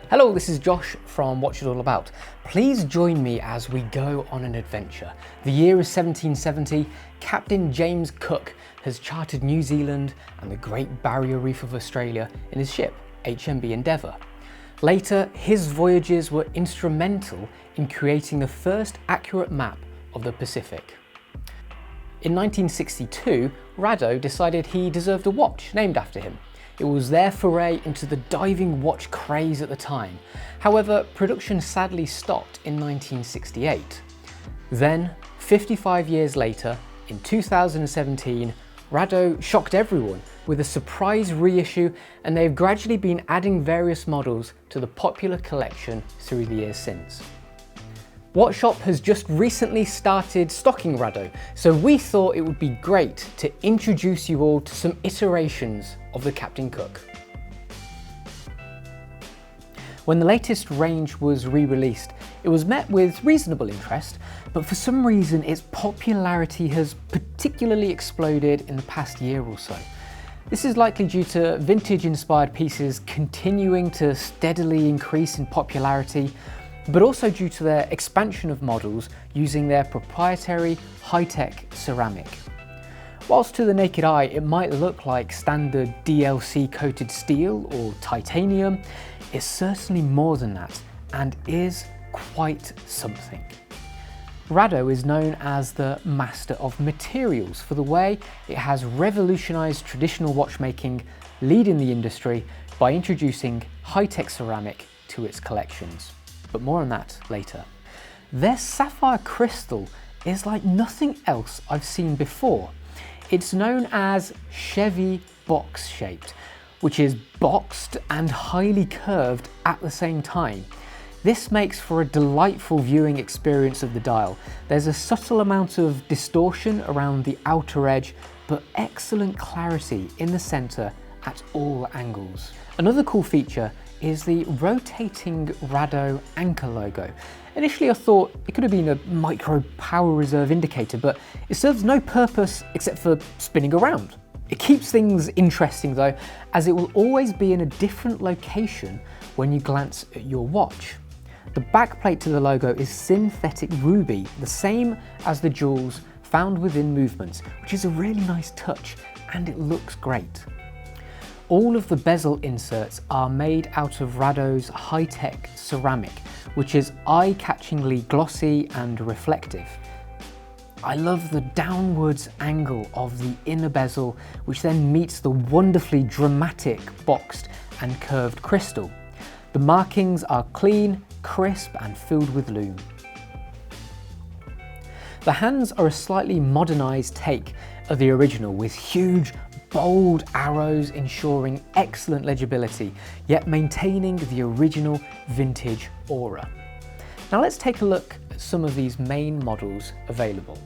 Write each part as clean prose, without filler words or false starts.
Hello, this is Josh from Watch It All About. Please join me as we go on an adventure. The year is 1770. Captain James Cook has charted New Zealand and the Great Barrier Reef of Australia in his ship, HMB Endeavour. Later, his voyages were instrumental in creating the first accurate map of the Pacific. In 1962, Rado decided he deserved a watch named after him. It was their foray into the diving watch craze at the time. However, production sadly stopped in 1968. Then, 55 years later, in 2017, Rado shocked everyone with a surprise reissue, and they've gradually been adding various models to the popular collection through the years since. WatchShop has just recently started stocking Rado, so we thought it would be great to introduce you all to some iterations of the Captain Cook. When the latest range was re-released, it was met with reasonable interest, but for some reason its popularity has particularly exploded in the past year or so. This is likely due to vintage-inspired pieces continuing to steadily increase in popularity, but also due to their expansion of models using their proprietary high-tech ceramic. Whilst to the naked eye it might look like standard DLC coated steel or titanium, it's certainly more than that and is quite something. Rado is known as the master of materials for the way it has revolutionised traditional watchmaking, leading the industry by introducing high-tech ceramic to its collections. But more on that later. Their sapphire crystal is like nothing else I've seen before. It's known as Chevé box shaped, which is boxed and highly curved at the same time. This makes for a delightful viewing experience of the dial. There's a subtle amount of distortion around the outer edge, but excellent clarity in the centre at all angles. Another cool feature is the rotating Rado anchor logo. Initially I thought it could have been a micro power reserve indicator, but it serves no purpose except for spinning around. It keeps things interesting though, as it will always be in a different location when you glance at your watch. The backplate to the logo is synthetic ruby, the same as the jewels found within movements, which is a really nice touch and it looks great. All of the bezel inserts are made out of Rado's high-tech ceramic, which is eye-catchingly glossy and reflective. I love the downwards angle of the inner bezel, which then meets the wonderfully dramatic boxed and curved crystal. The markings are clean, crisp and filled with lume. The hands are a slightly modernised take of the original, with huge bold arrows ensuring excellent legibility, yet maintaining the original vintage aura. Now let's take a look at some of these main models available.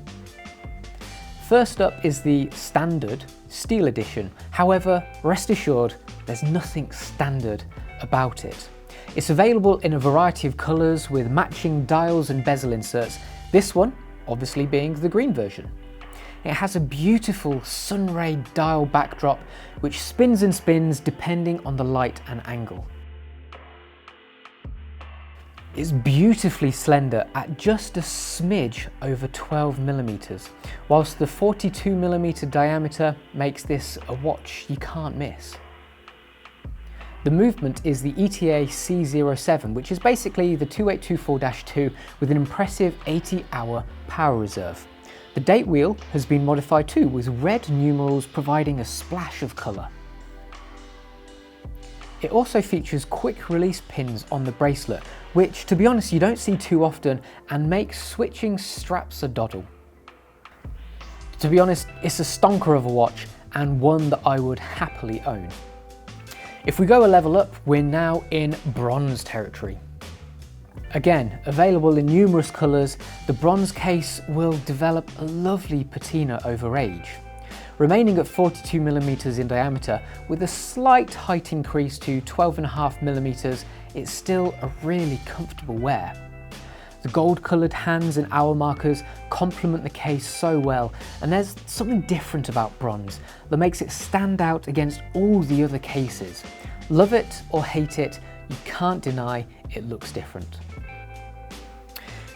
First up is the standard steel edition. However, rest assured, there's nothing standard about it. It's available in a variety of colours with matching dials and bezel inserts, this one obviously being the green version. It has a beautiful sunray dial backdrop which spins and spins depending on the light and angle. It's beautifully slender at just a smidge over 12mm, whilst the 42mm diameter makes this a watch you can't miss. The movement is the ETA C07, which is basically the 2824-2 with an impressive 80-hour power reserve. The date wheel has been modified too, with red numerals providing a splash of colour. It also features quick release pins on the bracelet, which to be honest you don't see too often and makes switching straps a doddle. To be honest, it's a stonker of a watch and one that I would happily own. If we go a level up, we're now in bronze territory. Again, available in numerous colours, the bronze case will develop a lovely patina over age. Remaining at 42mm in diameter, with a slight height increase to 12.5mm, it's still a really comfortable wear. The gold-coloured hands and hour markers complement the case so well, and there's something different about bronze that makes it stand out against all the other cases. Love it or hate it, you can't deny it looks different.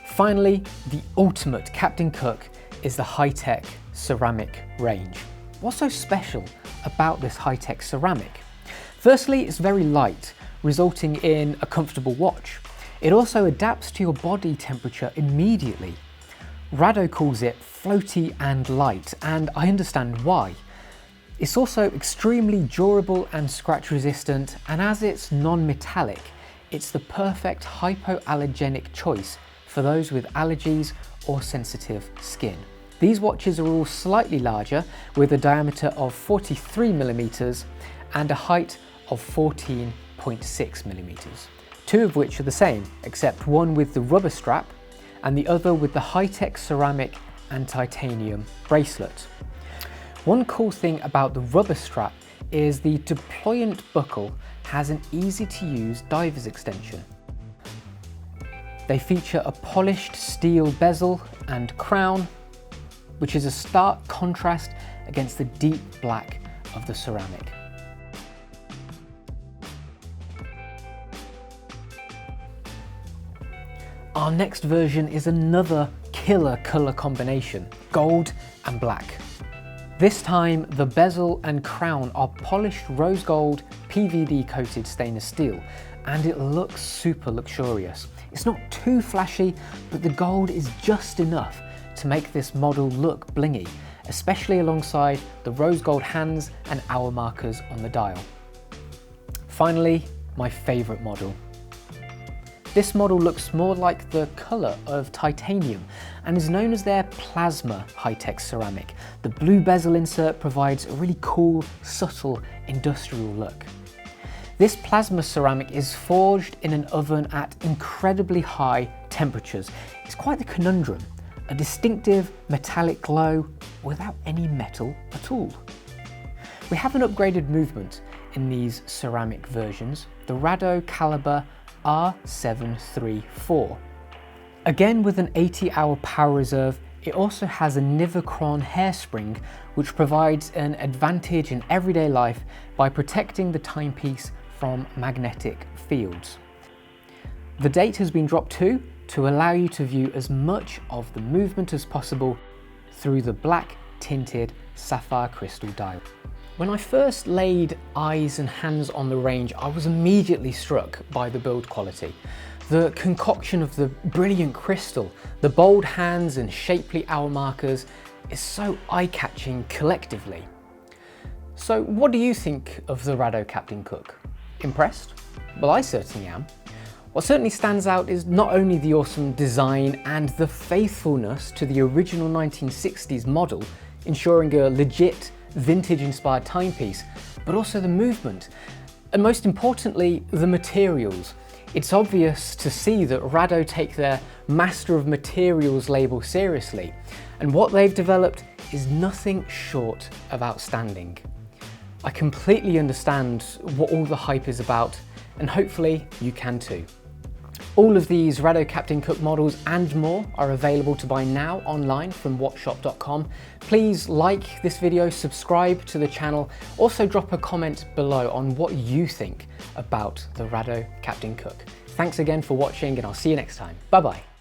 Finally, the ultimate Captain Cook is the high-tech ceramic range. What's so special about this high-tech ceramic? Firstly, it's very light, resulting in a comfortable watch. It also adapts to your body temperature immediately. Rado calls it floaty and light, and I understand why. It's also extremely durable and scratch resistant, and as it's non-metallic, it's the perfect hypoallergenic choice for those with allergies or sensitive skin. These watches are all slightly larger, with a diameter of 43mm and a height of 14.6mm. Two of which are the same, except one with the rubber strap and the other with the high-tech ceramic and titanium bracelet. One cool thing about the rubber strap is the deployant buckle has an easy-to-use diver's extension. They feature a polished steel bezel and crown, which is a stark contrast against the deep black of the ceramic. Our next version is another killer colour combination, gold and black. This time, the bezel and crown are polished rose gold PVD coated stainless steel, and it looks super luxurious. It's not too flashy, but the gold is just enough to make this model look blingy, especially alongside the rose gold hands and hour markers on the dial. Finally, my favourite model. This model looks more like the colour of titanium and is known as their plasma high-tech ceramic. The blue bezel insert provides a really cool, subtle, industrial look. This plasma ceramic is forged in an oven at incredibly high temperatures. It's quite the conundrum, a distinctive metallic glow without any metal at all. We have an upgraded movement in these ceramic versions, the Rado Caliber R734. Again with an 80-hour power reserve, it also has a Nivacron hairspring which provides an advantage in everyday life by protecting the timepiece from magnetic fields. The date has been dropped too, to allow you to view as much of the movement as possible through the black tinted sapphire crystal dial. When I first laid eyes and hands on the range, I was immediately struck by the build quality. The concoction of the brilliant crystal, the bold hands and shapely hour markers is so eye-catching collectively. So what do you think of the Rado Captain Cook? Impressed? Well, I certainly am. What certainly stands out is not only the awesome design and the faithfulness to the original 1960s model, ensuring a legit vintage-inspired timepiece, but also the movement, and most importantly, the materials. It's obvious to see that Rado take their Master of Materials label seriously, and what they've developed is nothing short of outstanding. I completely understand what all the hype is about, and hopefully you can too. All of these Rado Captain Cook models and more are available to buy now online from WatchShop.com. Please like this video, subscribe to the channel, also drop a comment below on what you think about the Rado Captain Cook. Thanks again for watching and I'll see you next time. Bye bye.